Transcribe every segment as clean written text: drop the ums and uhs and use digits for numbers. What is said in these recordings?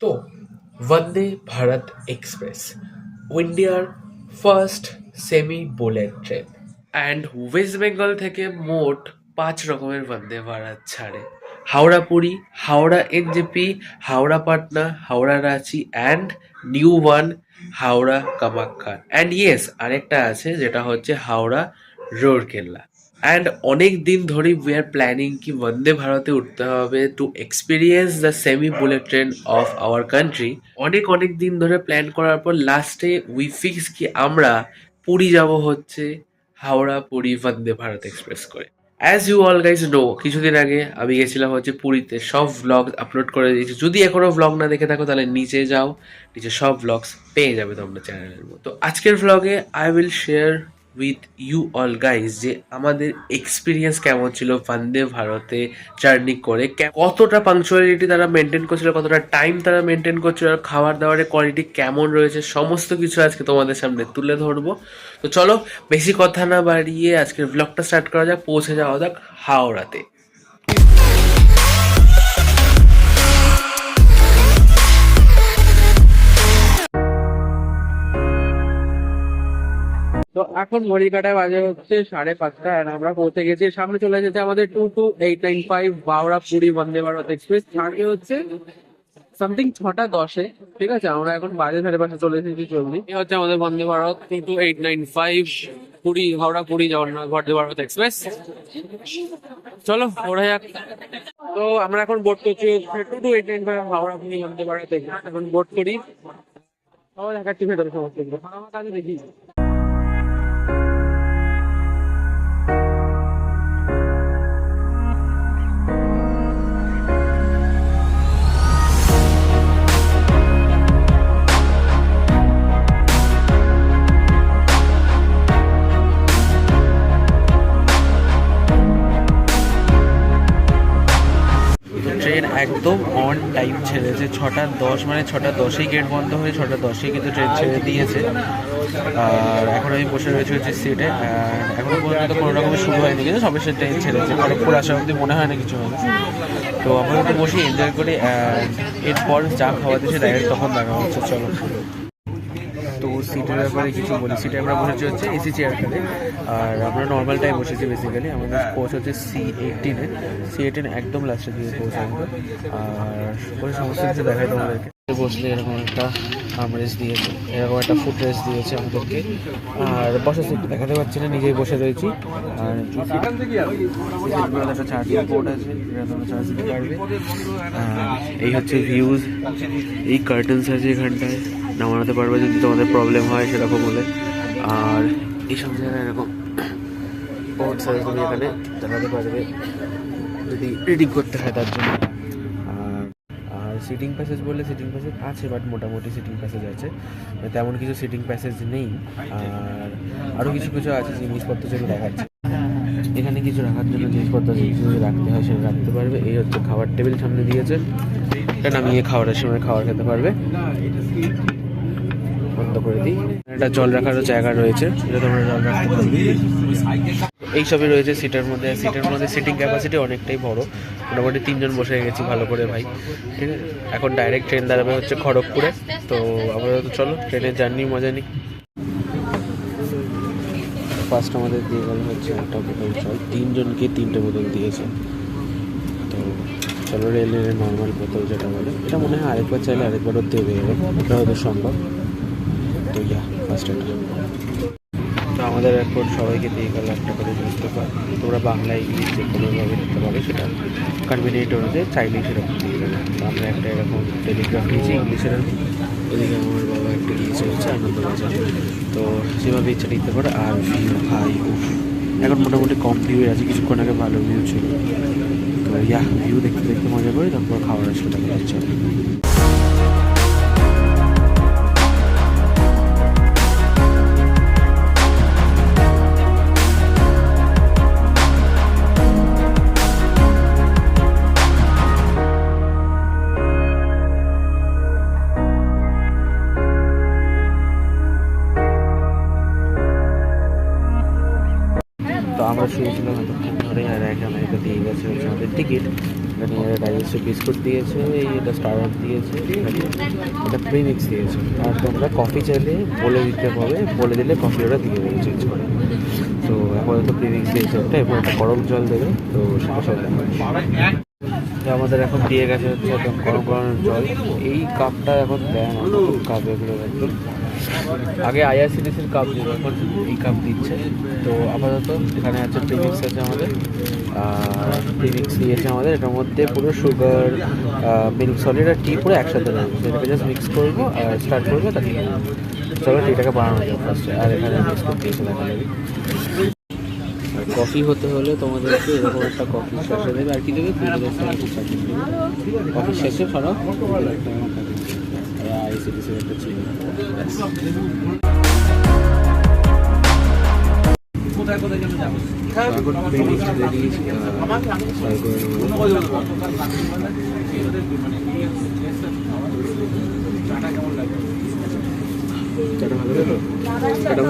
তো वंदे भारत एक्सप्रेस ইন্ডিয়ার first semi bullet train and West Bengal থেকে মোট 5 রকমের বন্দে ভারত ছাড়ে। Howrah Puri, Howrah NJP, Howrah Patna, Howrah Ranchi and new one Howrah Kamakhya and yes আরেকটা আছে যেটা হচ্ছে হাওড়া রোরকেল্লা। অ্যান্ড অনেক দিন ধরেই উই আর প্ল্যানিং কি বন্দে ভারতে উঠতে হবে to experience the semi bullet train of our country. অনেক অনেক দিন ধরে প্ল্যান করার পর লাস্টে উই ফিক্স কি আমরা পুরী যাব হচ্ছে হাওড়া পুরী বন্দে ভারত এক্সপ্রেস করে। As you all guys know, কিছুদিন আগে আমি গেছিলাম হচ্ছে পুরীতে, সব ভ্লগ আপলোড করে দিয়েছি। যদি এখনো ভ্লগ না দেখে থাকো তাহলে নিচে যাও, নিচে সব ভ্লগস পেয়ে যাবে তোমরা চ্যানেলের মতো। আজকের ভ্লগে I will share with you all guys যে আমাদের এক্সপিরিয়েন্স কেমন ছিল বন্দে ভারতে জার্নি করে, কতটা পাংচুয়ালিটি তারা মেনটেন করছিল, কতটা টাইম তারা মেনটেন করছিল, আর খাবার দাবারের কোয়ালিটি কেমন রয়েছে, সমস্ত কিছু আজকে তোমাদের সামনে তুলে ধরবো। তো চলো বেশি কথা না বাড়িয়ে আজকের ব্লগটা স্টার্ট করা যাক, পৌঁছে যাওয়া যাক হাওড়াতে। তো এখন ঘড়ি কাটায় বাজে হচ্ছে 5:30 আর আমরা পৌঁছে গেছি। সামনে চলে যেতে আমাদের 22895 হাওড়া পুরী বন্দে ভারত এক্সপ্রেস থাকে হচ্ছে সামথিং 6:10-এ। ঠিক আছে, আমরা এখন বাজে 5:30 চলে এসেছি চলনি। এই হচ্ছে আমাদের বন্দে ভারত 22895 পুরী হাওড়া পুরী জগন্নাথ বন্দে ভারত এক্সপ্রেস। চলো ওরা যাক। তো আমরা এখন বোট করছি 22895 হাওড়া পুরী বন্দে ভারত এক্সপ্রেস। এখন বোট করি, আবার দেখাচ্ছি ভেতরে সমস্ত কিছু। আমার কাছে দেখি ট্রেন একদম অন টাইম ছেড়েছে। 6:10 মানে 6:10-এই গেট বন্ধ হয়ে 6:10-এই কিন্তু ট্রেন ছেড়ে দিয়েছে। আর এখন আমি বসে রয়েছি হচ্ছে সিটে। এখনো পর্যন্ত কোনো রকমের শুরু হয়নি, কিন্তু সবে সে ট্রেন ছেড়েছে। খড়গপুর আসা অবধি মনে হয় না কিছু হবে। তো আপাতত বসে এনজয় করি, এরপর যা খাওয়া দিচ্ছে ডাইরেক্ট তখন দেখা হচ্ছে। চলো। তো সিটের ব্যাপারে কিছু বলি। সিটে আমরা বসেছি হচ্ছে এসি চেয়ারটাতে, আর আমরা নর্মালটাই বসেছি বেসিক্যালি। আমাদের কোচ হচ্ছে C18-এ। C18 একদম লাস্টের দিকে পৌঁছাবো। আর করে সমস্ত কিছু দেখাই তোমাদেরকে। বসলে এরকম একটা আর্মরেস্ট দিয়েছে, এরকম একটা ফুট রেস্ট দিয়েছে আমাদেরকে। আর বসার সিট দেখাতে পারছি না, নিজেই বসে রয়েছি। আর একটা চার্জিং পোর্ট আছে, এটা তোমরা চার্জ দিতে পারবে। এই হচ্ছে ভিউজ, এই কার্টেন্স আছে এখানটায়, নামাতে পারবে যদি তোমাদের প্রবলেম হয় সেরকম হলে। আর এইসব জায়গায় এরকম পোর্ট সাইজ তুমি এখানে চালাতে পারবে যদি রিডিং করতে হয় তার জন্য। আর সিটিং প্যাসেজ বললে সিটিং প্যাসেজ আছে, বাট মোটামুটি সিটিং প্যাসেজ আছে, তেমন কিছু সিটিং প্যাসেজ নেই। আর আরও কিছু কিছু আছে জিনিসপত্র যেগুলো দেখাচ্ছে। এখানে কিছু রাখার জন্য জিনিসপত্র কিছু রাখতে হয় সেটা রাখতে পারবে। এই হচ্ছে খাবার টেবিল সামনে দিয়েছে, এটা নামিয়ে খাবারের সময় খাবার খেতে পারবে। বন্ধ করে দিই। একটা জল রাখারও জায়গা রয়েছে, এটা তোমরা জল রাখতে পারবে। এইসবই রয়েছে সিটের মধ্যে। সিটের মধ্যে সিটিং ক্যাপাসিটি অনেকটাই বড়, মোটামুটি 3 জন বসে গেছি ভালো করে ভাই। ঠিক আছে, এখন ডাইরেক্ট ট্রেন দাঁড়াবে হচ্ছে খড়গপুরে। তো আপাতত চলো ট্রেনের জার্নি মজা নিই। ফার্স্ট আমাদের দিয়ে গেল হচ্ছে একটা বোতল জল, 3 জনকে 3টে বোতল দিয়েছে। তো চলো রেলের নর্মাল বোতল যেটা বলে, এটা মনে হয় আরেকবার চাইলে আরেকবারও দেবে, এটা হয়তো সম্ভব। তো ফার্স্ট এটা। তো আমাদের এরপর সবাইকে দিয়ে গেল একটা করে নিউজ পেপার। তোমরা বাংলা ইংলিশ যে কোনোভাবে নিতে পারো, সেটা কনভিনিয়েন্ট অনুযায়ী চাইলেই সেরকম দিয়ে গেলো। তো আমরা একটা এরকম টেলিগ্রাফ নিয়েছি ইংলিশের। এদিকে আমার বাবা একটা গিয়েছে হচ্ছে আনন্দবাজার, তো সেভাবে ইচ্ছা নিতে পারে। আর ভিউ ভাই এখন মোটামুটি কম ভিউয়ে আছে, কিছুক্ষণ আগে ভালো ভিউ ছিল। তো ভিউ দেখতে দেখতে মজা করি, তারপর খাওয়ার আসলে দেখা যাচ্ছে। তো আমরা শুয়েছিলাম এতক্ষণ ধরে, আর এখানে এটা দিয়ে গেল আছে হচ্ছে আমাদের টিকিট। এখানে ডাইজেস্টিভ বিস্কুট দিয়েছে, এটা স্টার্টার দিয়েছে, এখানে এটা প্রিমিক্স দিয়েছে। আর তোমরা কফি চাইলে বলে দিতে হবে, বলে দিলে কফি ওরা দিয়ে দেবে চেঞ্জ করে। তো আপাতত প্রিমিক্স দিয়েছে একটা, এবং একটা গরম জল দেবে। তো সেটা সব আমাদের এখন দিয়ে গেছে হচ্ছে একদম গরম গরম জল। এই কাপটা এখন দেয় না, কাপ এগুলো একদম আগে আইআরসিটিসির কাপ দিল, এখন এই কাপ দিচ্ছে। তো আপাতত এখানে আছে প্রিমিক্স আছে আমাদের, প্রিমিক্স দিয়েছে আমাদের। এটার মধ্যে পুরো সুগার, মিল্ক সলিড আর টি পুরো একসাথে রয়েছে। এটাকে জাস্ট মিক্স করবো আর স্টার্ট করবো, তা ঠিক আছে। চলো টিটাকে বানানো যাবে ফার্স্টে। আর এখানে বিস্কুট দিয়েছে দেখা যাবে। আর কফি হতে হলে তোমাদেরকে এরকম একটা কফি শেষে দেবে, আর কি দেবে, কফি শেষে সরাও আইসিডিসির একটা চিনি। এখন প্রিমিক্স রেডি, চাটা ভালো লাগে, চাটা ভালো লাগে। চাটার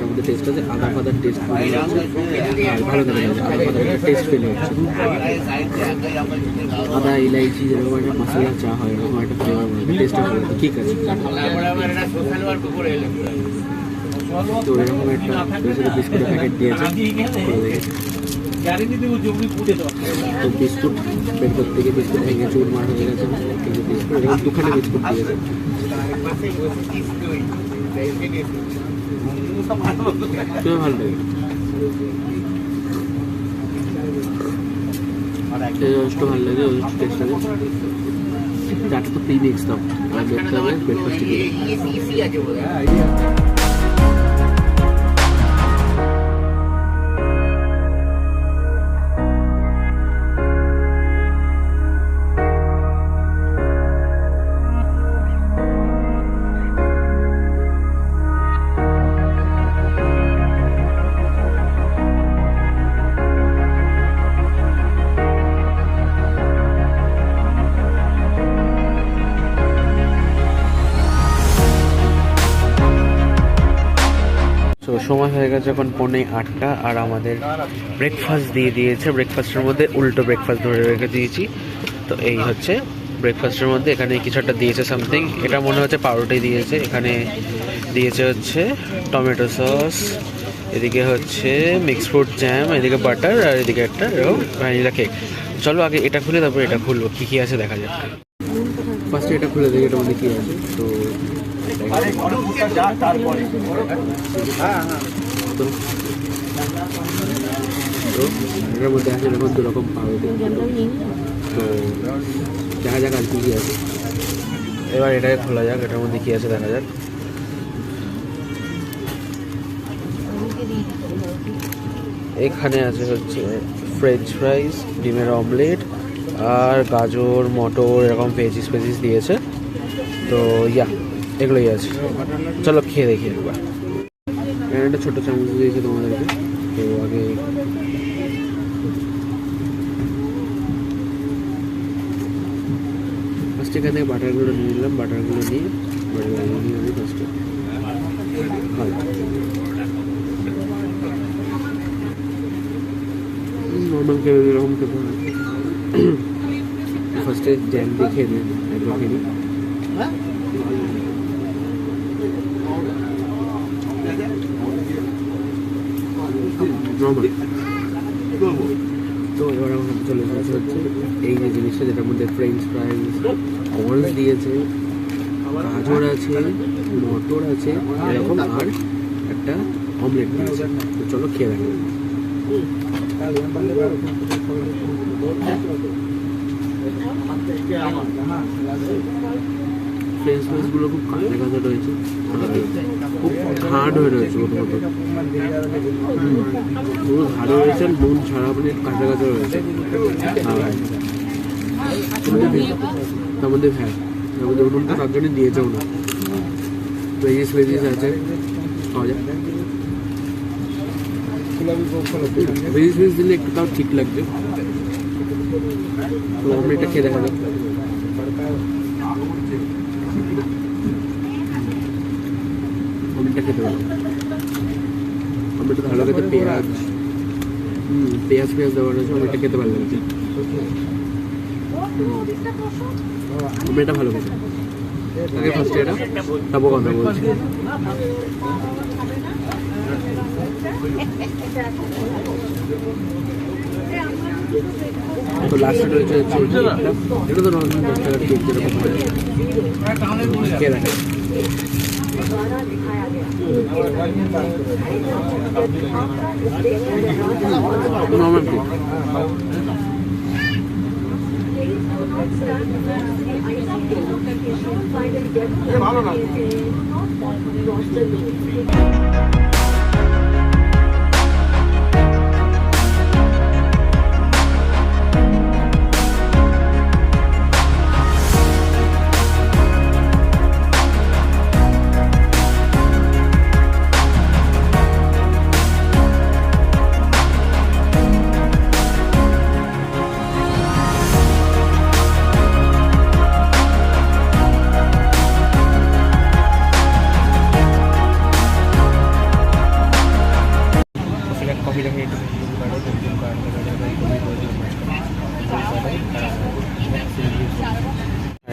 মধ্যে টেস্ট আছে, আদা ফাদার টেস্ট ভালো লাগছে, আর ভালো লাগে আদা ফাদার টেস্ট ফিল হচ্ছে। আদা ইলাইচি যেরকম একটা মশলা চা হয় এরকম একটা ফ্লেভার, টেস্টটা ভালো লাগে, ঠিক আছে। তো এরকম একটা বিস্কুটের প্যাকেট দিয়েছে, তো বিস্কুট বের করতে গিয়ে বিস্কুট ভেঙে চুরমার হয়ে গেছে। বিস্কুট এরকম দুখানে বিস্কুট দিয়েছে। ভালো লাগে, রোস্টও ভালো লাগে, টেস্ট লাগে। চাটা তো প্রিমিক্স দাও, আর দেখতে হবে ব্রেকফাস্টে দিয়ে। তো সময় হয়ে গেছে এখন 7:45, আর আমাদের ব্রেকফাস্ট দিয়ে দিয়েছে। ব্রেকফাস্টের মধ্যে উল্টো ব্রেকফাস্ট ধরে রেখে দিয়েছি। তো এই হচ্ছে ব্রেকফাস্টের মধ্যে, এখানে কিছু একটা দিয়েছে সামথিং, এটা মনে হচ্ছে পাউরুটি দিয়েছে। এখানে দিয়েছে হচ্ছে টমেটো সস, এদিকে হচ্ছে মিক্স ফ্রুট জ্যাম, এদিকে বাটার, আর এদিকে একটা এরকম ভ্যানিলা কেক। চলো আগে এটা খুলে, তারপর এটা খুলবো, কী কী আছে দেখা যাক। ফার্স্টে এটা খুলে দেখি এটার মধ্যে কী আছে। তো এটার মধ্যে আছে এরকম দুরকম পাউরুটি। তো দেখা যাক আর কি কী আছে। এবার এটাকে খোলা যাক, এটার মধ্যে কী আছে দেখা যাক। এখানে আছে হচ্ছে ফ্রেঞ্চ ফ্রাইস, ডিমের অমলেট, আর গাজর, মটর, এরকম ভেজিস দিয়েছে। তো এগুলোই আছে। চলো খেয়ে দেখি একবার। এখানে একটা ছোটো চামচ দিয়েছে তোমাদেরকে। তো আগে ফার্স্ট এখান থেকে বাটারগুলো নিয়ে নিলাম, বাটারগুলো নিয়ে আমি ফার্স্টে নর্মাল খেয়ে এরকম খেতে হয়। ফার্স্টে জ্যাম দিয়ে খেয়ে নিই, একবার খেয়ে নিই। তো এবার আমার চলে এসেছে হচ্ছে এই যে জিনিসটা, যেটার মধ্যে ফ্রেঞ্চ ফ্রাইস, কর্নস দিয়েছে, গাজর আছে, মটর আছে এরকম, আর একটা অমলেট দিয়েছে। তো চলো খেয়ে দেখো। ফ্রেঞ্চ ফ্রাইসগুলো খুব কাঁচা কাঁচা রয়েছে, খুব হার্ড হয়ে রয়েছে, প্রথমত পুরো হার্ড রয়েছে, নুন ছাড়া মানে কাঁচা কাঁচা রয়েছে। আর তার মধ্যে নুন তো তার জন্য দিয়েছেও না। ভেজিস আছে, খাওয়া যায়। ভেজিস দিলে একটু তাও ঠিক লাগবে। তো আমরা এটা খেয়ে দেখা যাক। অমলেটটা খেতে পারো, অমলেটটা ভালো খেতে, পেঁয়াজ, পেঁয়াজ দেওয়া রয়েছে, অনেকটা খেতে ভালো লাগছে। আমি এটা ভালো খেতে আগে ফার্স্টে এটা তারপর কথা বলছি। তো লাস্টে রয়েছে হচ্ছে এটা তো নর্মাল 10 টাকার কেক যেরকম হয় কে রাখে নর্মাল কেক। ভালো না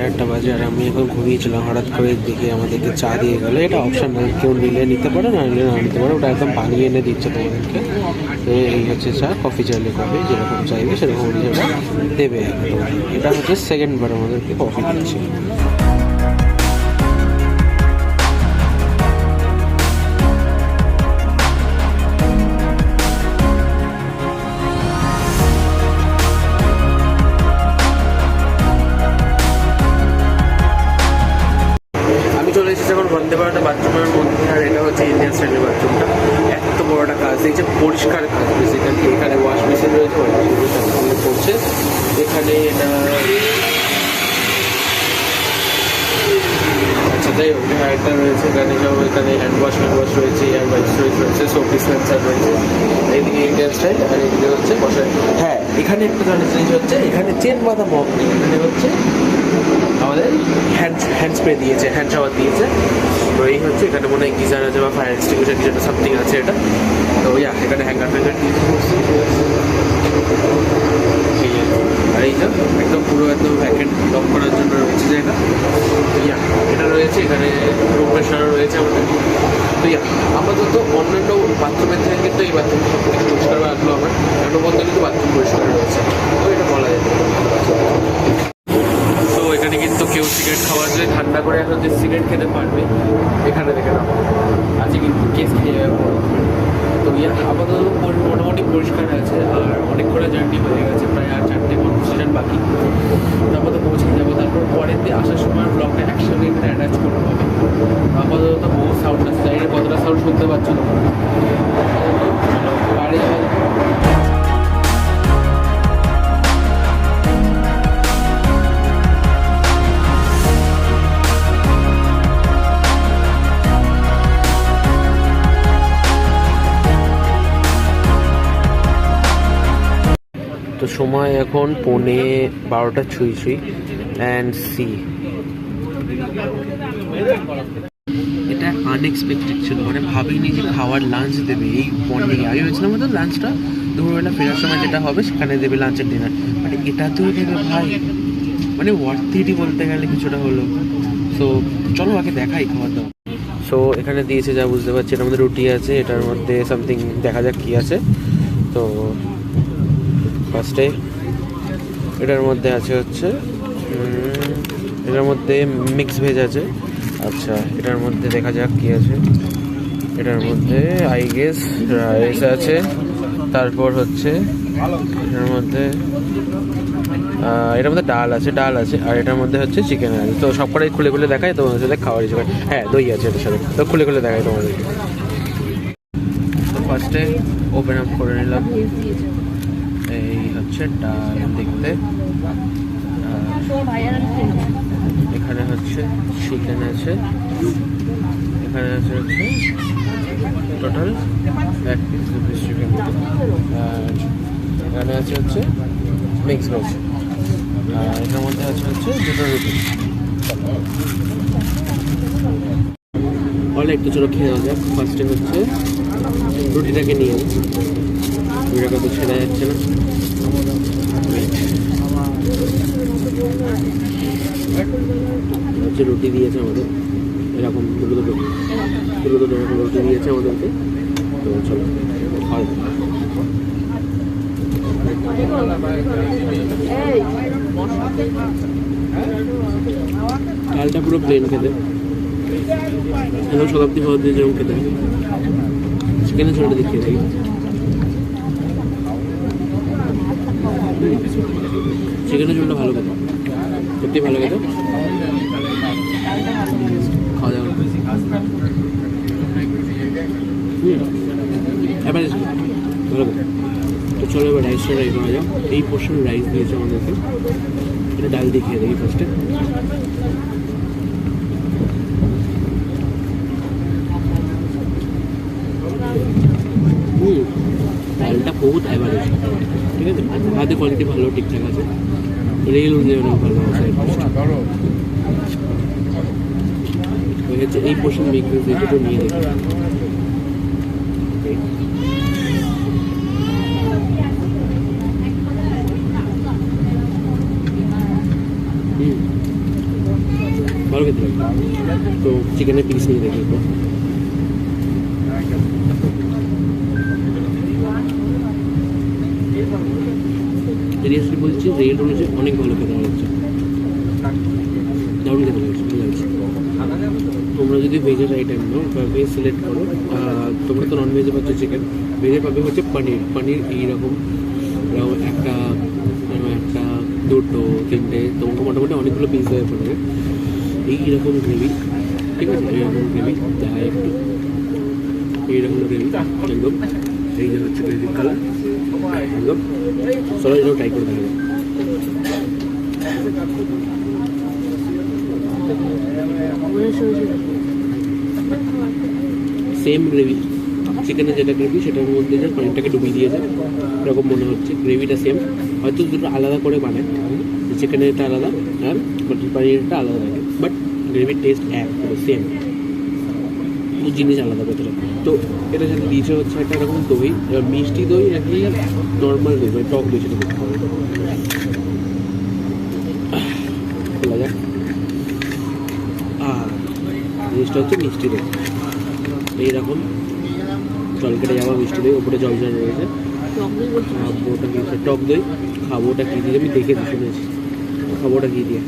একটা বাজে আর আমি এখন ঘুমিয়েছিলাম, হঠাৎ করে দেখে আমাদেরকে চা দিয়ে গেলো। এটা অপশান কেউ নিলে নিতে পারে, না নিলে না নিতে পারে, ওটা একদম বানিয়ে এনে দিচ্ছে তোমাদেরকে। তো এই হচ্ছে চা, কফি চাইলে কফি যেরকম চাইবে সেরকম ওরা দেবে। এটা হচ্ছে সেকেন্ড বার আমাদেরকে কফি দিচ্ছে। চলে এসেছে এখন বন্দে ভারত বাথরুমের মধ্যে, আর এটা হচ্ছে ইন্ডিয়ান স্টাইলের বাথরুমটা। এত বড় একটা কাজ দিয়েছে, পরিষ্কার কাজ বেসিক্যালি। এখানে ওয়াশ মেশিন রয়েছে, করছে এখানে এটা। আচ্ছা যাই হোক, একটা রয়েছে এখানে, সব এখানে হ্যান্ড ওয়াশ রয়েছে, এয়ার ওয়াইপস রয়েছে, সোপ ডিসপেন্সার রয়েছে। এইদিকে ইন্ডিয়ান স্টাইল, আর এইদিকে হচ্ছে বসার। হ্যাঁ, এখানে একটা জানার জিনিস হচ্ছে, এখানে চেন বাঁধা মগ নেই, এখানে হচ্ছে আমাদের হ্যান্ড স্প্রে দিয়েছে, হ্যান্ড শাওয়ার দিয়েছে। তো এই হচ্ছে এখানে মনে হয় গিজার আছে বা ফায়ার এক্সটিংগুইশার কিছু একটা সামথিং আছে এটা। তো এখানে হ্যাঙ্গার আর এই যে একদম পুরো একদম ভ্যাকেন্ট লক করার জন্য রয়েছে জায়গা। তো এটা রয়েছে এখানে, রুম প্রেশারও রয়েছে আমাদের। তো আপাতত অন্যান্য বাথরুমের থেকে কিন্তু এই বাথরুমটা সব থেকে পরিষ্কার রাখলো আমার, কারণ বলতে কিন্তু বাথরুম পরিষ্কার রয়েছে, তো এটা বলা যেতে পারে। এখানে কিন্তু কেউ সিগারেট খাওয়ার জন্য ঠান্ডা করে এখন যে সিগারেট খেতে পারবে, এখানে দেখে না আজকে কিন্তু কেস খেয়ে যাবে। তো আপাতত মোটামুটি পরিষ্কার আছে, আর অনেক করে জার্নি হয়ে গেছে, প্রায় আর 4টে স্টেশন বাকি। তারপর পৌঁছে যাবো, তারপর পরের দিন আসার সময় ব্লগটা একসঙ্গে এখানে অ্যাটাচ করতে হবে। আপাতত বহু সাউন্ড আছে, জানি না কতটা সাউন্ড শুনতে পাচ্ছ তোমরা। বাড়ি যাওয়া তো সময় এখন 12:30 ছুঁই অ্যান্ড সি এটা আনএক্সপেক্টেড ছিল, মানে ভাবিনি যে খাওয়ার লাঞ্চ দেবে এই বন্ডিংয়ে। আগে হয়েছিলাম তো লাঞ্চটা দুপুরবেলা ফেরার সময় যেটা হবে সেখানে দেবে লাঞ্চের ডিনার, মানে এটাতেও দেবে ভাই, মানে ওয়ার্থিটই বলতে গেলে কিছুটা হলো। সো চলো আগে দেখাই খাওয়া দাওয়া। সো এখানে দিয়েছে যা বুঝতে পারছি, এটার মধ্যে রুটি আছে, এটার মধ্যে সামথিং দেখা যাক কী আছে। তো ফার্স্টে এটার মধ্যে আছে হচ্ছে এটার মধ্যে মিক্স ভেজ আছে। আচ্ছা, এটার মধ্যে দেখা যাক কি আছে। এটার মধ্যে আই গেস রাইস আছে, তারপর হচ্ছে এটার মধ্যে ডাল আছে, আর এটার মধ্যে হচ্ছে চিকেন আছে। তো সব কটাই খুলে খুলে দেখায় তোমাদের সাথে খাওয়ার হিসেবে। হ্যাঁ, দই আছে এটার সাথে, তো খুলে খুলে দেখায় তোমাদেরকে। তো ফার্স্টে ওপেন আপ করে নিলাম। এই হচ্ছে ডাল দেখতে, এখানে হচ্ছে চিকেন আছে, এখানে আছে হচ্ছে টোটাল 1 পিস চিকেন, আর এখানে আছে হচ্ছে মিক্স ভেজ, আর এটার মধ্যে আছে হচ্ছে 2টো রুটি। বলে একটু চলো খেয়ে যাওয়া যাক। ফার্স্টে হচ্ছে রুটিটাকে নিয়ে ভিডিওটা তো ছেড়া যাচ্ছে না। হচ্ছে রুটি দিয়েছে আমাদের এরকম দুটো দুটো এরকম রুটি দিয়েছে আমাদেরকে। তো চলো খাওয়া যাক। ডালটা পুরো প্লেন খেতে, এবং শতাব্দী পদ্ধতি যেরকম খেতে হয়। চিকেনের ঝোলটা দেখিয়ে থাকি, চিকেনের ঝোলটা ভালো খেতে, সত্যি ভালো খেতে। খাওয়া দাওয়া এবার ভালো খেতে। তো চলো এবার রাইসটা ট্রাই করা যাক। এই পোর্শন রাইস দিয়েছে আমাদেরকে, এটা ডাল দিয়ে খেয়ে দেখি ফার্স্টে। ডালটা বহুত অ্যাভারেজ, ঠিক আছে, হাতে কোয়ালিটি ভালো ঠিকঠাক আছে, রেল অনুযায়ী অনেক ভালো আছে। হচ্ছে এই পোর্শন মিক্স ভেজিটেবল নিয়ে দেখি। ভালো খেতে লাগে। তো চিকেনের পিস নিয়ে দেখি একটু। সিরিয়াসলি বলছি, রেট অনুযায়ী অনেক ভালো খেতে লাগছে, দারুণ খেতে লাগছে, ভালো লাগছে। তোমরা যদি ভেজের আইটেম নাও বা ভেজ সিলেক্ট করো, তোমরা তো নন ভেজে পাচ্ছ চিকেন, ভেজে পাবে হচ্ছে পনির এইরকম একটা দুটো তিনটে, তোমাকে মোটামুটি অনেকগুলো পিস দেওয়া পড়বে। এইরকম গ্রেভি, ঠিক আছে, এইরকম গ্রেভি দেখা একটু, এইরকম গ্রেভি একদম, এই যে হচ্ছে গ্রেভির কালার একদম। চলো এটাও ট্রাই করে দেখা যাবে। সেম গ্রেভি, চিকেনের যেটা গ্রেভি সেটার মধ্যে যে পনিরটাকে ডুবিয়ে দিয়েছে এরকম মনে হচ্ছে। গ্রেভিটা সেম, হয়তো দুটো আলাদা করে বানায়, চিকেনেরটা আলাদা আর পনিরটা আলাদা থাকে, বাট গ্রেভির টেস্ট এক পুরো সেম, জিনিস আলাদা ভেতরে। তো এটার সাথে দিয়েছে হচ্ছে একটা এরকম দই, মিষ্টি দই নাকি নর্মাল দই, মানে টক দই, সেটা দেখতে হবে। খোলা যাক। জিনিসটা হচ্ছে মিষ্টি দই, এইরকম জল কেটে যাওয়া মিষ্টি দই, ওপরে জল জল রয়েছে। ওটা কি টক দই, খাবো ওটা কী দিয়ে, আমি দেখেছি শুনেছি, খাবো ওটা কী দিয়ে।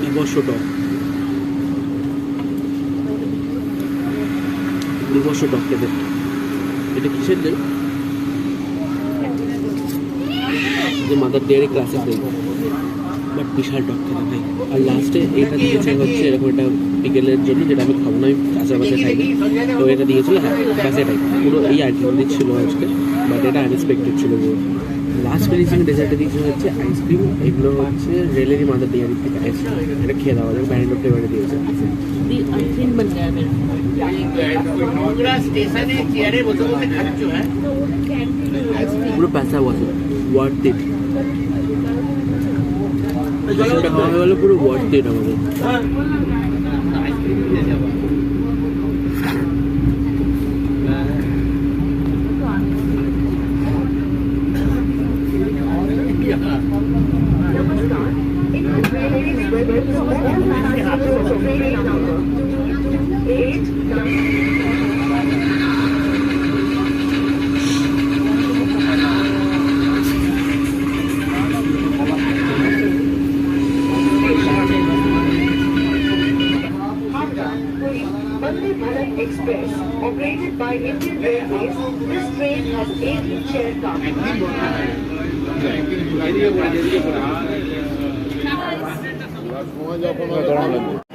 বিভৎস টক, বিভৎস টক খেতে। এটা কিসের দই? যে মাদার ডেয়ারি ক্লাসের দই, বাট বিশাল টক খেতে ভাই। আর লাস্টে এটা দিয়েছে হচ্ছে এরকম একটা বিকেলের জন্য, যেটা আমি খাবো না, আমি কাঁচা বাচ্চা খাইনি। তো এটা দিয়েছিল, হ্যাঁ বাস এটাই পুরো এই আইটেম ছিল আজকে, বাট এটা আনএক্সপেক্টেড ছিল পুরো। লাস্ট ফিনিশিং ডেজার্টে দিয়েছে হচ্ছে আইসক্রিম, এগুলো হচ্ছে রেলেরই মাদার ডেয়ারি থেকে আইসক্রিম, এটা খেয়ে দেওয়া যায়, ব্যান্ডো ফ্লেভারে দিয়েছে। পুরো पैसा ওয়ার্থ ইট, সেটা খাওয়া হয়ে গেলে পুরো ওয়ার্থ ইট আমাদের। Vande Bharat Express, operated by Indian Railways, this train has 18 chair cars.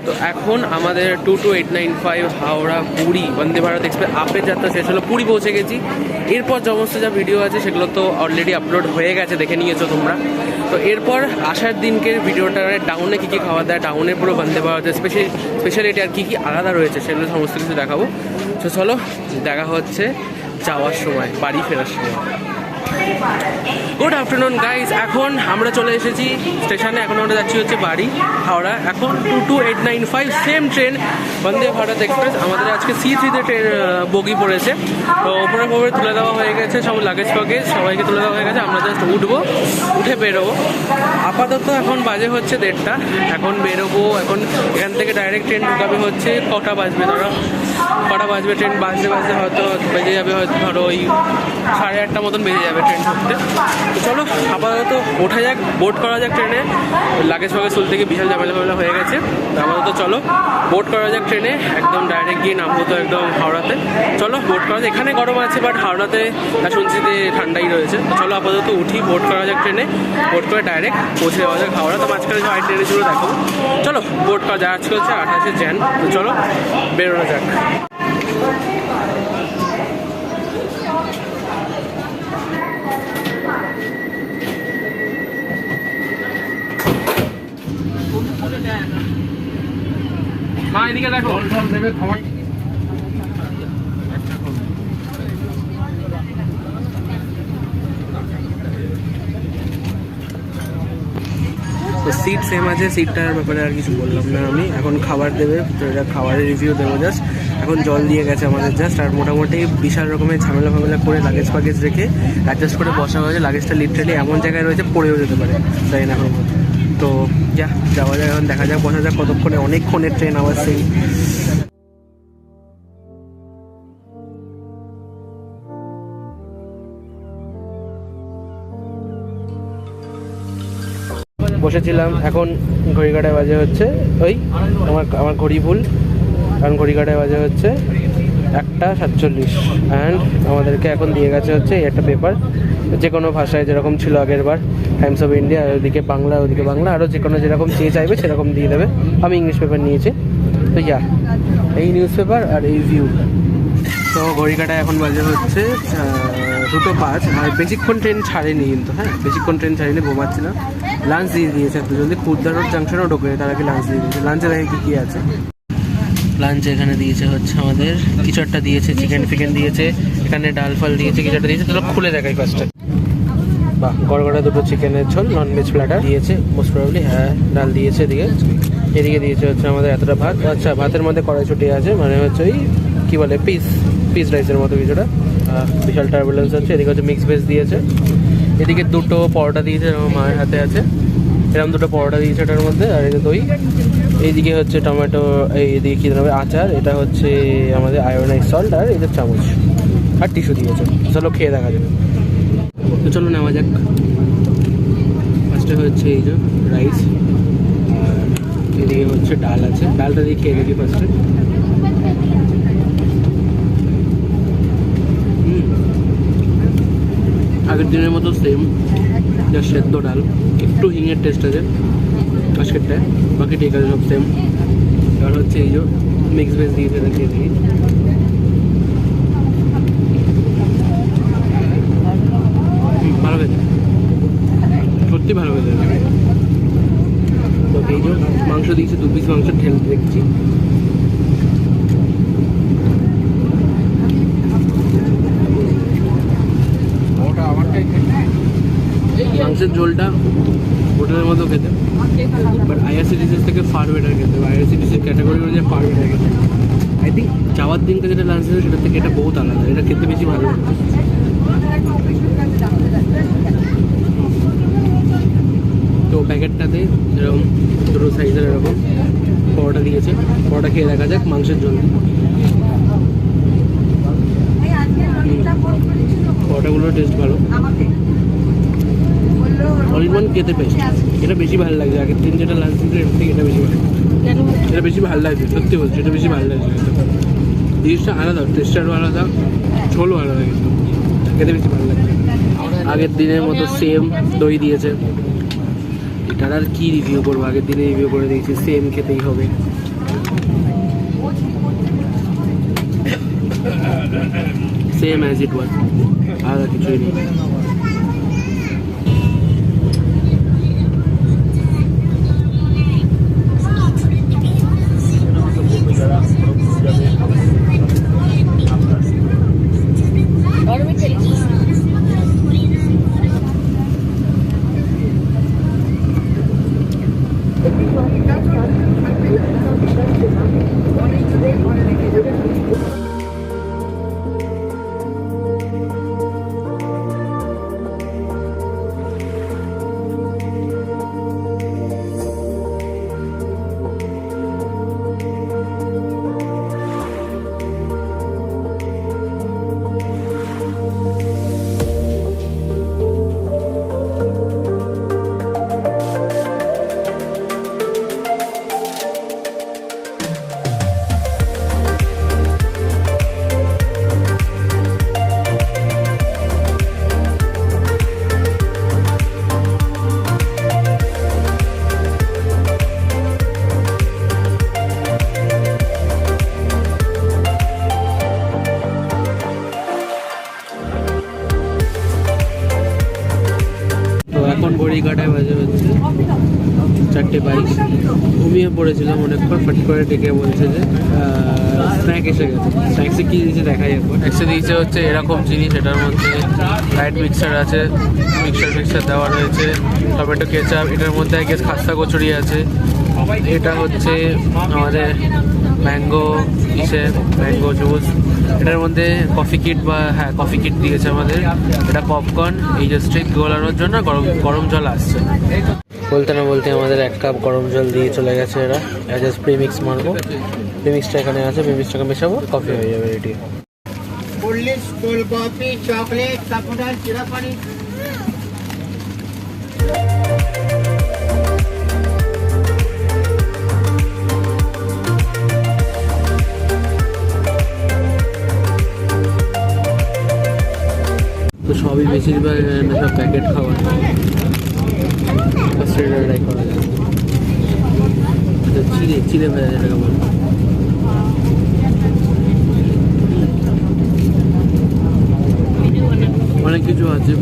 তো এখন আমাদের 22895 হাওড়া পুরী বন্দে ভারত এক্সপ্রেস আপের যাত্রা শেষ হলো, পুরী পৌঁছে গেছি। এরপর সমস্ত যা ভিডিও আছে সেগুলো তো অলরেডি আপলোড হয়ে গেছে, দেখে নিয়েছো তোমরা। তো এরপর আসার দিনকে ভিডিওটা ডাউনে কী কী খাওয়া দাওয়া, ডাউনের পুরো বন্দে ভারতের স্পেশালিটি আর কী কী আলাদা রয়েছে সেগুলো সমস্ত কিছু দেখাবো। তো চলো দেখা হচ্ছে যাওয়ার সময়, বাড়ি ফেরার সময়। গুড আফটারনুন গাইজ, এখন আমরা চলে এসেছি স্টেশনে। এখন আমরা যাচ্ছি হচ্ছে বাড়ি, হাওড়া। এখন 22895 সেম ট্রেন, বন্দে ভারত এক্সপ্রেস। আমাদের আজকে C3-তে ট্রেন বগি পড়েছে, তো ওপরে তুলে দেওয়া হয়ে গেছে সব লাগেজ ফগেজ, সবাইকে তুলে দেওয়া হয়ে গেছে। আমরা জাস্ট উঠবো, উঠে বেরোবো। আপাতত এখন বাজে হচ্ছে 1:30। এখন বেরোবো। এখন এখান থেকে ডাইরেক্ট ট্রেন ঢুকাবে হচ্ছে কটা বাজবে, কটা বাজবে ট্রেন বাজতে বাজতে হয়তো বেজে যাবে, হয়তো ধরো ওই 8:30 মতন বেজে যাবে ট্রেন ঢুকতে। তো চলো আপাতত ওঠা যাক, বোট করা যাক ট্রেনে। লাগেজ ফাগেজ তুলতে গিয়ে বিশাল ঝামেলা হয়ে গেছে। তো আপাতত চলো বোট করা যাক ট্রেনে, একদম ডাইরেক্ট গিয়ে নামবো তো একদম হাওড়াতে। চলো বোট করা যাক। এখানে গরম আছে, বাট হাওড়াতে শুনছি যে ঠান্ডাই রয়েছে। তো চলো আপাতত উঠি, বোট করা যাক ট্রেনে। বোট করে ডাইরেক্ট পৌঁছে যাওয়া যাক হাওড়া। তো মাঝখানে যে ট্রেনে ছিল দেখো। চলো বোট করা যা আজকে হচ্ছে 28শে jan। তো চলো বেরোনো যাক। মা এদিকে দেখো, দেবে খাবার। তো সিট সেম আছে, সিটটার ব্যাপারে আর কিছু বললাম না আমি। এখন খাবার দেবে, তো এটা খাবারের রিভিউ দেবো জাস্ট। এখন জল দিয়ে গেছে আমাদের জাস্ট। আর মোটামুটি বিশাল রকমের ঝামেলা করে লাগেজ ফাগেজ রেখে অ্যাডজাস্ট করে বসা হয়েছে। লাগেজটা লিটারালি এমন জায়গায় রয়েছে পড়েও যেতে পারে, তাই না? এখন তো যাওয়া যায়, এখন দেখা যাক, বসা যাক কতক্ষণে। অনেকক্ষণের ট্রেন আবার সেই। বসেছিলাম, এখন ঘড়ি কাটায় বাজে হচ্ছে ওই আমার ঘড়ি ভুল, কারণ ঘড়ি কাটায় বাজে হচ্ছে 1:47। অ্যান্ড আমাদেরকে এখন দিয়ে গেছে হচ্ছে একটা পেপার, যে কোনো ভাষায় যেরকম ছিল আগের বার, টাইমস অফ ইন্ডিয়া, ওদিকে বাংলা, ওদিকে বাংলা, আরও যে কোনো যেরকম চাইবে সেরকম দিয়ে দেবে। আমি ইংলিশ পেপার নিয়েছি। তো এই নিউজ পেপার আর এই ভিউ। তো ঘড়ি কাটায় এখন বাজে হচ্ছে 2:05। আর বেশিক্ষণ ট্রেন ছাড়েনি কিন্তু, হ্যাঁ বেশিক্ষণ ট্রেন ছাড়েনি, ঘুমাচ্ছি না। লাঞ্চ দিয়ে দিয়েছে এত জলদি, খুর্দা রোড জাংশনেও ঢোকে, তার আগে লাঞ্চ দিয়ে দিয়েছে। লাঞ্চে দেখে কী আছে। লাঞ্চে এখানে দিয়েছে হচ্ছে আমাদের কিছু একটা দিয়েছে, চিকেন ফিকেন দিয়েছে, এখানে ডাল ফাল দিয়েছে, কিছু একটা দিয়েছে। তো খুলে দেখাই ফার্স্টে। বাহ, গড়গড়া দুটো চিকেনের ঝোল, ননভেজ প্ল্যাটার দিয়েছে মোস্ট প্রবাবলি। হ্যাঁ, ডাল দিয়েছে এদিকে দিয়েছে হচ্ছে আমাদের এতটা ভাত। আচ্ছা, ভাতের মধ্যে কড়াইশুঁটি আছে, মানে হচ্ছে ওই কী বলে পিস রাইসের মতো কিছুটা। বিশাল টার্বুলেন্স হচ্ছে। এদিকে হচ্ছে মিক্স ভেজ দিয়েছে। এদিকে দুটো পরোটা দিয়েছে, আমার মায়ের হাতে আছে, এরকম দুটো পরোটা দিয়েছে এটার মধ্যে। আর এদিকে দই, এইদিকে হচ্ছে টমেটো, এইদিকে কী দেবে আচার, এটা হচ্ছে আমাদের আয়োনাইজ সল্ট, আর এদের চামচ আর টিস্যু দিয়েছে। চলো খেয়ে দেখা যাবে। তো চলো নেওয়া যাক। ফার্স্টে হচ্ছে এই যে রাইস, আর এদিকে হচ্ছে ডাল আছে। ডালটা দিয়ে খেয়ে দেখি ফার্স্টে। আগের দিনের মতো সেম, যা সেদ্ধ ডাল, একটু হিঙের টেস্ট আছে আজকেরটায়, বাকি ঠিক আছে সব সেম। আর হচ্ছে এই যে মিক্স ভেজ দিয়েছে, দেখিয়ে দিই। ভালো খেতে, সত্যি ভালো খেতে। তো এই যে মাংস দিয়েছে, 2 পিস মাংস ঠেলতে দেখছি। মাংসের ঝোলটা হোটেলের মতো খেতে, বাট IRCTC থেকে ফার বেটার খেতে। IRCTC ক্যাটাগরি অনুযায়ী ফার বেটার খেতে। আই থিঙ্ক যাওয়ার দিনকে যেটা লাঞ্চ ছিল সেটার থেকে এটা বহুত আলাদা, এটা খেতে বেশি ভালো লাগে। তো প্যাকেটটাতে এরকম ছোটো সাইজের এরকম পরোটা দিয়েছে। পরোটা খেয়ে দেখা যাক মাংসের ঝোল। পরোটাগুলোর টেস্ট ভালো, অল ইন ওয়ান খেতে পেস্ট। এটা বেশি ভালো লাগছে আগের দিন যেটা লাঞ্চ ছিল এর থেকে এটা বেশি ভালো, এটা বেশি ভালো লাগছে, সত্যি বলছি এটা বেশি ভালো লাগছে। জিনিসটা আলাদা, টেস্টারও আলাদা, ঝোলও আলাদা, কিন্তু খেতে বেশি ভালো লাগছে। আগের দিনের মতো সেম দই দিয়েছে। এটার আর কি রিভিউ করবো, আগের দিনে রিভিউ করে দিয়েছি, সেম খেতেই হবে। সেম অ্যাজ ইট ওয়াজ, আলাদা কিছুই নেই। ঘড়ি কাটায় বাজে হচ্ছে 4:22। ঘুমিয়ে পড়েছিলাম অনেকক্ষণ, ফট করে ডেকে বলছে যে স্ন্যাক এসে গেছে। স্ন্যাক্সে কী দিয়েছে দেখাই একবার। স্ন্যাক্সে দিয়েছে হচ্ছে এরকম জিনিস, এটার মধ্যে লাইট মিক্সার আছে, মিক্সার দেওয়া রয়েছে, টমেটো কেচাপ, এটার মধ্যে আই গেস খাস্তা কচুরি আছে, এটা হচ্ছে আমাদের ম্যাঙ্গো জুস, এটার মধ্যে কফি কিট কফি কিট দিয়েছে আমাদের, এটা পপকর্ন, এই যে স্ট্রিক গোলানোর জন্য গরম জল আসছে। বলতে না বলতে আমাদের 1 কাপ গরম জল দিয়ে চলে গেছে এরা। জাস্ট প্রিমিক্স মারবো, প্রিমিক্সটা এখানে আছে, প্রিমিক্সটাকে মেশাবো, কফি হয়ে যাবে রেডি। কোল্ড কফি, চকলেট, কাপুডার, চিরা পানি। তো সবই বেশিরভাগ সব প্যাকেট খাবার, ট্রাই করা যায়। চিড়ে ভাজা যেটাকে বলে, অনেক কিছু আছে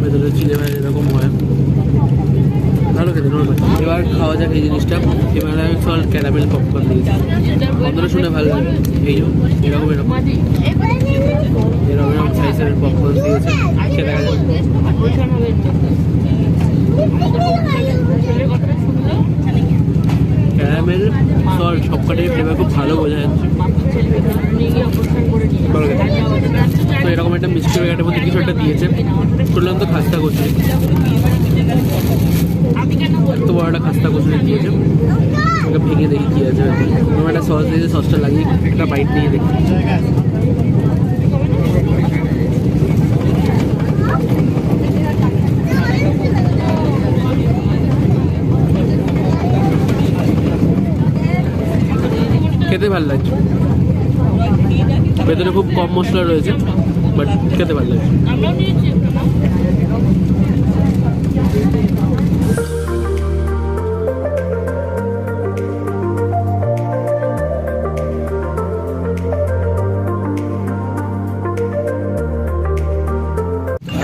ভেতরে, চিড়ে ভাজা এরকম হয়, ভালো খেতে নর্মাল। এবার খাওয়া যাক এই জিনিসটা। এবার আমি সল্ট ক্যারামেল পপকর্ন দিয়েছি, গন্ধটা শুনে ভালো লাগে। এই এরকম সাইজের পপকর্ন দিয়েছে, খেয়ে দেখা যাবে। ক্যারামেল সল্ট সবকটাই ফ্লেভার খুব ভালো বোঝা যাচ্ছে। তো এরকম একটা মিষ্টি প্যাকেটের মধ্যে কিছু একটা দিয়েছে, শুনলাম তো খাস্তা কচুরি, এত বড় একটা খাস্তা কচুরি দিয়েছে। ওকে ভেঙে দেখি কী আছে, ওরকম একটা সস দিয়েছে, সসটা লাগিয়ে একটা বাইট নিয়ে দেখি। খেতে ভালো লাগছে, ভেতরে খুব কম মশলা রয়েছে, বাট খেতে ভালো লাগছে।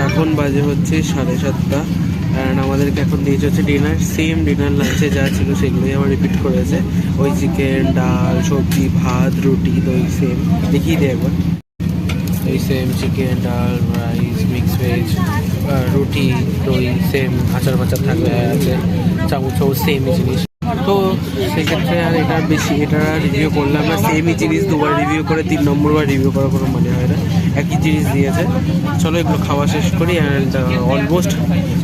এখন বাজে হচ্ছে 7:30, অ্যান্ড আমাদেরকে এখন দিয়েছে হচ্ছে ডিনার। সেম ডিনার লাঞ্চে যা ছিল সেগুলোই আবার রিপিট করেছে। ওই চিকেন, ডাল, সবজি, ভাত, রুটি, দই, সেম দেখিয়ে দিই একবার। এই সেম চিকেন, ডাল, রাইস, মিক্স ভেজ, রুটি, দই, সেম আচার ফাচার থাকবে আছে, চামচও সেমই জিনিস। তো সেক্ষেত্রে আর এটা রিভিউ করলাম না। সেমই জিনিস দুবার রিভিউ করে 3 নম্বরবার রিভিউ করার কোনো মানে হয় না, একই জিনিস দিয়েছে। চলো এগুলো খাওয়া শেষ করি। অ্যান্ড অলমোস্ট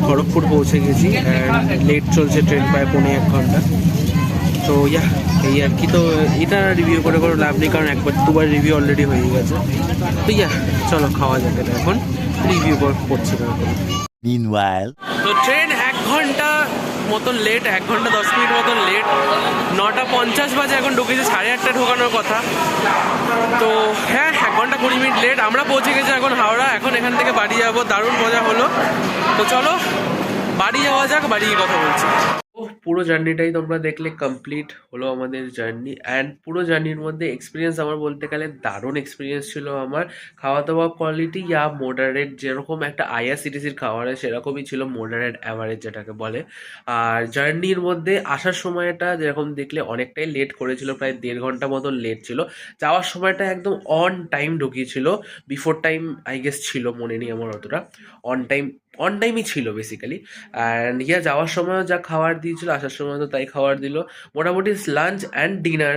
খড়গপুর পৌঁছে গেছি, অ্যান্ড লেট চলছে ট্রেন, প্রায় 1.5 ঘন্টা। তো এই আর কি। তো এটা রিভিউ করে কোনো লাভ নেই, কারণ 1-2বার রিভিউ অলরেডি হয়ে গেছে। তো চলো খাওয়া যাবে না, এখন রিভিউ করছি না এখন। তো ট্রেন 1 ঘন্টা মতন লেট, 1 ঘন্টা 10 মিনিট মতন লেট। 9:50 বাজে এখন ঢুকেছে, 8:30 ঢোকানোর কথা। তো 1 ঘন্টা 20 মিনিট লেট। আমরা পৌঁছে গেছি এখন হাওড়া, এখন এখান থেকে বাড়ি যাবো। দারুণ মজা হলো। তো চলো বাড়ি যাওয়া যাক, বাড়ি গিয়ে কথা বলছি। পুরো জার্নিটাই তোমরা দেখলে, কমপ্লিট হলো আমাদের জার্নি। অ্যান্ড পুরো জার্নির মধ্যে এক্সপিরিয়েন্স আমার বলতে গেলে দারুণ এক্সপিরিয়েন্স ছিল আমার। খাওয়া দাওয়া কোয়ালিটি মডারেট, যেরকম একটা আইআরসিটিসির খাবার হয় সেরকমই ছিল, মডারেট অ্যাভারেজ যেটাকে বলে। আর জার্নির মধ্যে আসার সময়টা যেরকম দেখলে অনেকটাই লেট করেছিল, প্রায় 1.5 ঘন্টা মতন লেট ছিল। যাওয়ার সময়টা একদম অন টাইম ঢুকিয়েছিল, বিফোর টাইম আই গেস ছিল, মনে নেই আমার অতটা। অন টাইমই ছিল বেসিক্যালি। অ্যান্ড যাওয়ার সময়ও যা খাবার দিয়েছিল, আসার সময় তো তাই খাবার দিল। মোটামুটি লাঞ্চ অ্যান্ড ডিনার,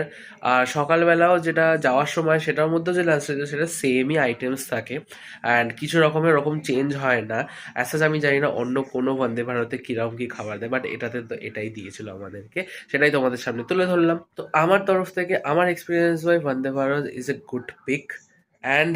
আর সকালবেলাও যেটা যাওয়ার সময় সেটার মধ্যেও যে লাঞ্চ রয়েছে সেটা সেমই আইটেমস থাকে, অ্যান্ড কিছু রকমের ওরকম চেঞ্জ হয় না। অ্যাসাজ আমি জানি না অন্য কোনো বন্দে ভারতে কীরকম কী খাবার দেয়, বাট এটাতে তো এটাই দিয়েছিল আমাদেরকে, সেটাই তোমাদের সামনে তুলে ধরলাম। তো আমার তরফ থেকে আমার experience by Vande Bharat is a good pick. And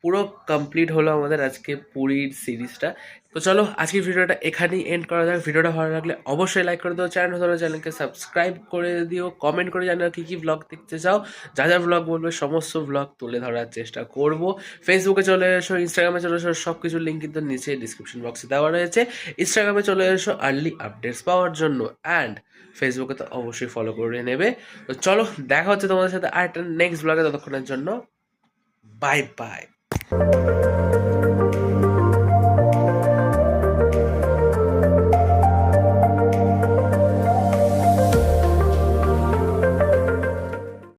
পুরো কমপ্লিট হলো আমাদের আজকে পুরীর সিরিজটা। তো চলো আজকের ভিডিওটা এখানেই এন্ড করা যাক। ভিডিওটা ভালো লাগলে অবশ্যই লাইক করে দিও, চ্যানেলকে সাবস্ক্রাইব করে দিও, কমেন্ট করে জানাও কী কী ভ্লগ দেখতে চাও। যা যা ভ্লগ বলবে সমস্ত ভ্লগ তুলে ধরার চেষ্টা করব। ফেসবুকে চলে এসো, ইনস্টাগ্রামে চলে এসো, সব কিছুর লিঙ্ক কিন্তু নিচে ডিসক্রিপশন বক্সে দেওয়া রয়েছে। ইনস্টাগ্রামে চলে এসো আর্লি আপডেটস পাওয়ার জন্য, অ্যান্ড ফেসবুকে তো অবশ্যই ফলো করে নেবে। তো চলো দেখা হচ্ছে তোমাদের সাথে আরেকটা নেক্সট ব্লগে, ততক্ষণের জন্য বাই বাই।